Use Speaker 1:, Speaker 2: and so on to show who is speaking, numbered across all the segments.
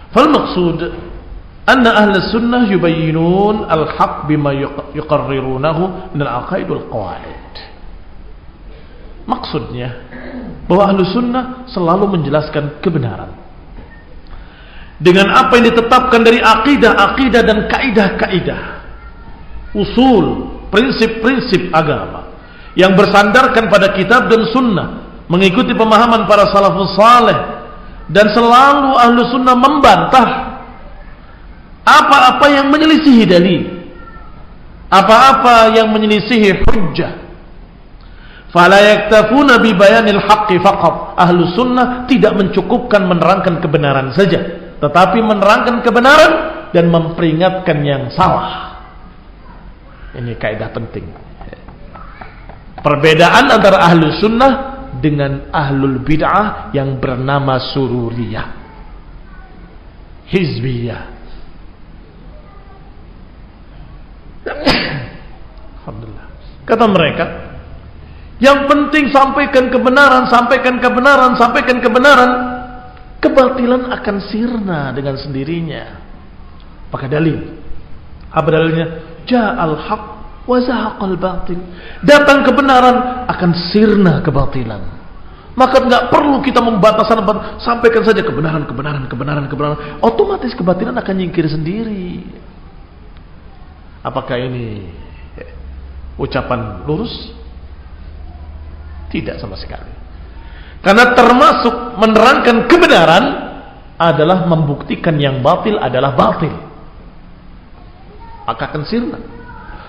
Speaker 1: Fal maqsud anna ahli sunnah yubayyinun al-haq bima yuqarrirunahu min al-aqaid wal qawaid. Maksudnya bahwa ahli sunnah selalu menjelaskan kebenaran dengan apa yang ditetapkan dari akidah-akidah dan kaidah-kaidah, usul, prinsip-prinsip agama yang bersandarkan pada kitab dan sunnah, mengikuti pemahaman para salafus saleh. Dan selalu ahlu sunnah membantah apa-apa yang menyelisihi dalil, apa-apa yang menyelisihi hujjah. Fala yaktafuna bi bayanil haqqi faqat. Ahlu sunnah tidak mencukupkan menerangkan kebenaran saja, tetapi menerangkan kebenaran dan memperingatkan yang salah. Ini kaidah penting. Perbedaan antara ahlu sunnah dengan ahlul bid'ah yang bernama sururiyah, hizbiyah. Alhamdulillah. Kata mereka, yang penting sampaikan kebenaran, sampaikan kebenaran, sampaikan kebenaran. Kebatilan akan sirna dengan sendirinya. Pakai dalil. Apa dalilnya? Ja'al haq wa zahaqal batil. Datang kebenaran, akan sirna kebatilan. Maka enggak perlu kita membatasan, sampaikan saja kebenaran. Otomatis kebatilan akan nyingkir sendiri. Apakah ini ucapan lurus? Tidak sama sekali. Karena termasuk menerangkan kebenaran adalah membuktikan yang batil adalah batil. Maka akan sirna.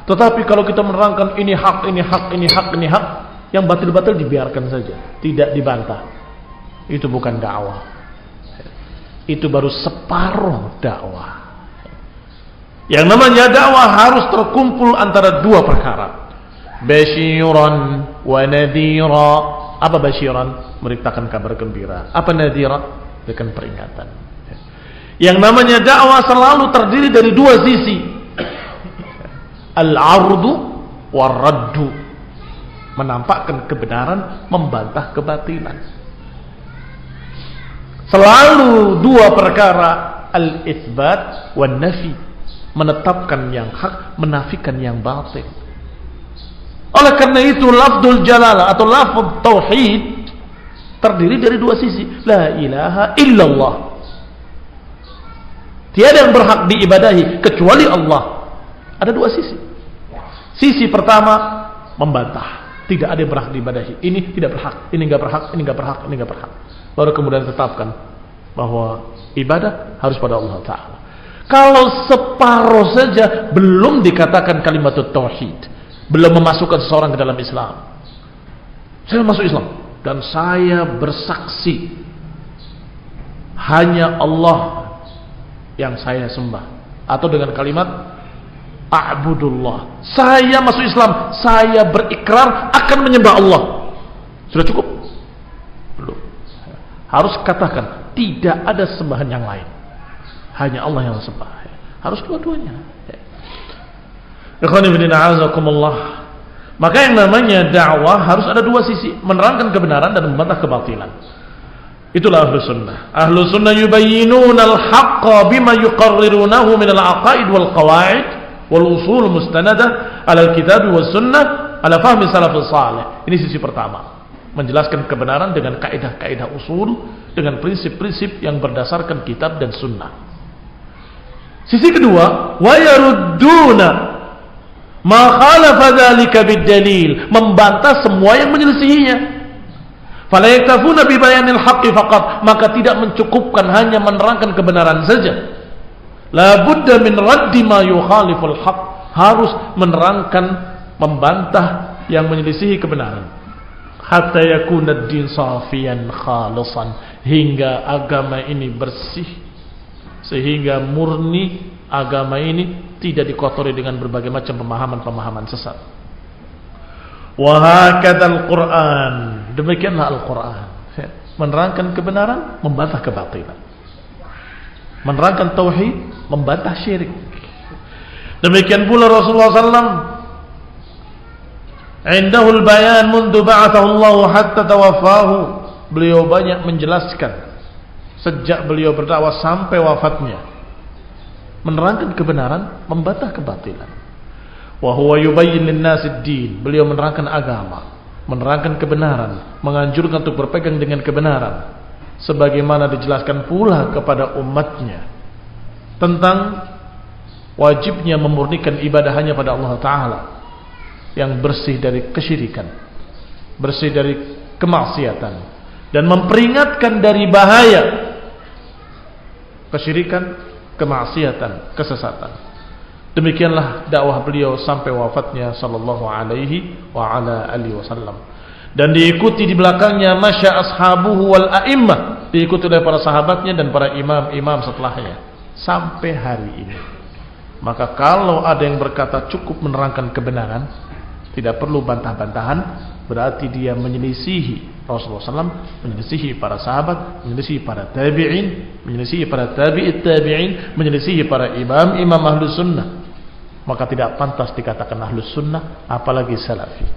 Speaker 1: Tetapi kalau kita menerangkan ini hak, ini hak, ini hak, ini hak, yang batil-batil dibiarkan saja, tidak dibantah. Itu bukan dakwah. Itu baru separuh dakwah. Yang namanya dakwah harus terkumpul antara dua perkara. Basyiran wa nadhira. Apa basyiran? Memberitakan kabar gembira. Apa nadhira? Berikan peringatan. Yang namanya dakwah selalu terdiri dari dua sisi. Al-ardu war-raddu. Menampakkan kebenaran, membantah kebatilan. Selalu dua perkara, al-itsbat wan-nafi. Menetapkan yang hak, menafikan yang batil. Oleh karena itu lafzul jalalah atau lafz tauhid terdiri dari dua sisi. La ilaha illallah. Tiada yang berhak diibadahi kecuali Allah. Ada dua sisi. Sisi pertama membantah, tidak ada yang berhak diibadahi. Ini tidak berhak, ini enggak berhak, ini enggak berhak, ini enggak berhak. Baru kemudian tetapkan bahwa ibadah harus pada Allah Ta'ala. Kalau separuh saja belum dikatakan kalimat tauhid, belum memasukkan seseorang ke dalam Islam. Saya masuk Islam dan saya bersaksi hanya Allah yang saya sembah, atau dengan kalimat a'budullah, saya masuk Islam, saya berikrar akan menyembah Allah. Sudah cukup? Belum. Harus katakan tidak ada sembahan yang lain, hanya Allah yang sembah. Harus dua-duanya. Ikhwani fillah, azakumullah. Maka yang namanya dakwah harus ada dua sisi, menerangkan kebenaran dan membantah kebatilan. Itulah ahlu sunnah. Ahlu sunnah yubayyinuna al-haqqa bima yuqarrirunahu min al-aqaid wal qawaid wal usul mustanadah ala al-kitab was sunnah ala fahmi salafus salih. Ini sisi pertama, menjelaskan kebenaran dengan kaidah-kaidah usul, dengan prinsip-prinsip yang berdasarkan kitab dan sunnah. Sisi kedua, wa yarudduna ma khalafa dzalika bid-dalil, membantah semua yang menyelisihinya. Fala yaktafuna bi bayanil haqqi faqat, maka tidak mencukupkan hanya menerangkan kebenaran saja. La budda min raddi ma yukhaliful haqq, harus menerangkan, membantah yang menyelisihi kebenaran. Hatta yakuna ad-din safiyan khalisan, hingga agama ini bersih, sehingga murni agama ini tidak dikotori dengan berbagai macam pemahaman-pemahaman sesat. Wa hakadzal Qur'an, demikianlah Al-Qur'an, menerangkan kebenaran, membantah kebatilan, menerangkan tauhid, membantah syirik. Demikian pula Rasulullah SAW, indahul bayan mundu ba'athahu Allah hatta tawaffahu, beliau banyak menjelaskan sejak beliau berdakwah sampai wafatnya, menerangkan kebenaran, membantah kebatilan. Wa huwa yubayyin lin-nasid din, beliau menerangkan agama, menerangkan kebenaran, menganjurkan untuk berpegang dengan kebenaran, sebagaimana dijelaskan pula kepada umatnya tentang wajibnya memurnikan ibadah hanya pada Allah Ta'ala yang bersih dari kesyirikan, bersih dari kemaksiatan, dan memperingatkan dari bahaya kesyirikan, kemaksiatan, kesesatan. Demikianlah dakwah beliau sampai wafatnya sallallahu alaihi wa ala alihi wasallam, dan diikuti di belakangnya masya ashabuhu wal a'immah, diikuti oleh para sahabatnya dan para imam-imam setelahnya sampai hari ini. Maka kalau ada yang berkata cukup menerangkan kebenaran, tidak perlu bantah-bantahan, berarti dia menyelisihi Rasulullah SAW, menyelisihi para sahabat, menyelisihi para tabi'in, menyelisihi para tabi'it tabi'in, menyelisihi para imam-imam ahlus sunnah. Maka tidak pantas dikatakan ahlus sunnah, apalagi salafi.